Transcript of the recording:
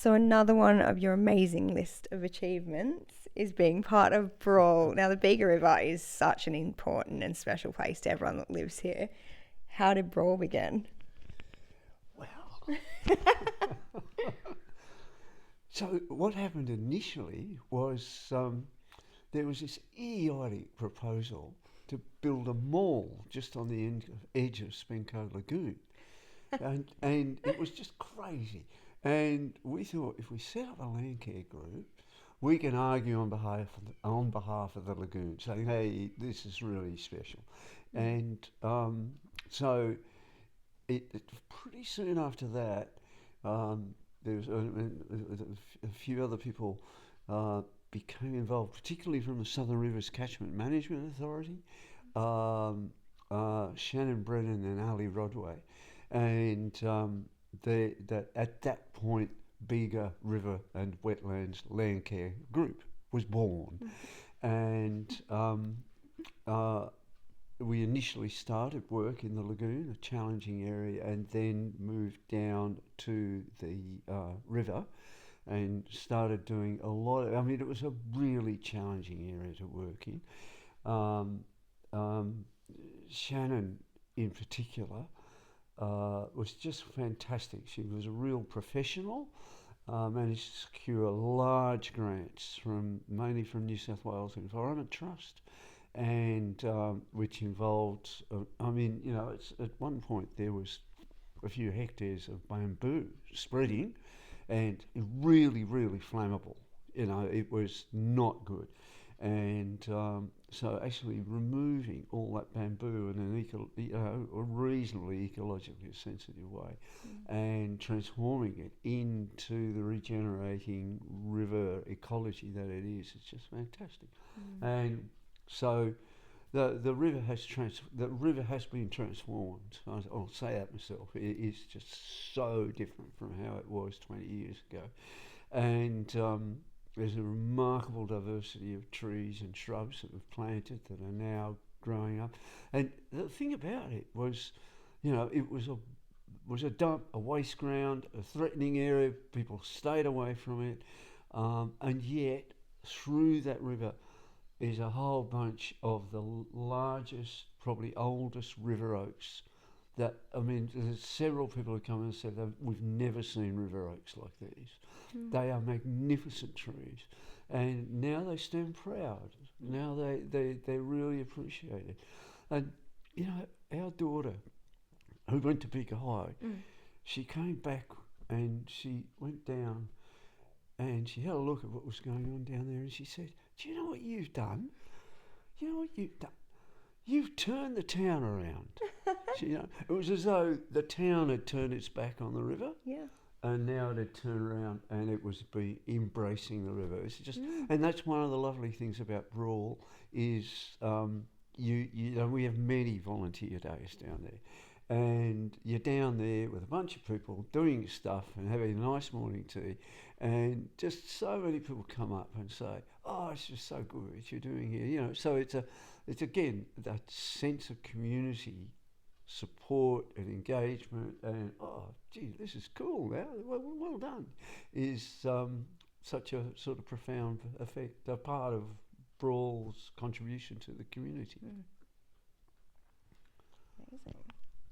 So another one of your amazing list of achievements is being part of Brawl. Now, the Bega River is such an important and special place to everyone that lives here. How did Brawl begin? Well, so what happened initially was there was this idiotic proposal to build a mall just on the edge of Spencoe Lagoon. and it was just crazy. And we thought if we set up a Landcare group, we can argue on behalf of the lagoon, saying, hey, this is really special. And so pretty soon after that, there was a few other people became involved, particularly from the Southern Rivers Catchment Management Authority, Shannon Brennan and Ali Rodway. And at that point, Bega River and Wetlands Landcare Group was born. And we initially started work in the lagoon, a challenging area, and then moved down to the river and started doing a lot of, it was a really challenging area to work in. Shannon in particular was just fantastic. She was a real professional, managed to secure large grants mainly from New South Wales Environment Trust, and which involved, it's, at one point there was a few hectares of bamboo spreading, and really, really flammable. It was not good. And so actually removing all that bamboo in a reasonably ecologically sensitive way and transforming it into the regenerating river ecology that it is, it's just fantastic. And so the river has been transformed. I'll say that myself. It is just so different from how it was 20 years ago. And there's a remarkable diversity of trees and shrubs that we've planted that are now growing up. And the thing about it was, it was a dump, a waste ground, a threatening area. People stayed away from it. And yet, through that river is a whole bunch of the largest, probably oldest river oaks. There's several people who come and said that we've never seen river oaks like these. They are magnificent trees, and now they stand proud. Now they really appreciate it. And our daughter, who went to Bega High, she came back and she went down and she had a look at what was going on down there, and she said, "Do you know what you've done? You know what you've done? You've turned the town around." It was as though the town had turned its back on the river. Yeah. And now it had turned around and it was embracing the river. It's just, and that's one of the lovely things about Brawl is we have many volunteer days down there, and you're down there with a bunch of people doing stuff and having a nice morning tea, and just so many people come up and say, "Oh, it's just so good what you're doing here." So it's again that sense of community support and engagement, and this is cool now, well done, is such a sort of profound effect, a part of Brawl's contribution to the community. Amazing.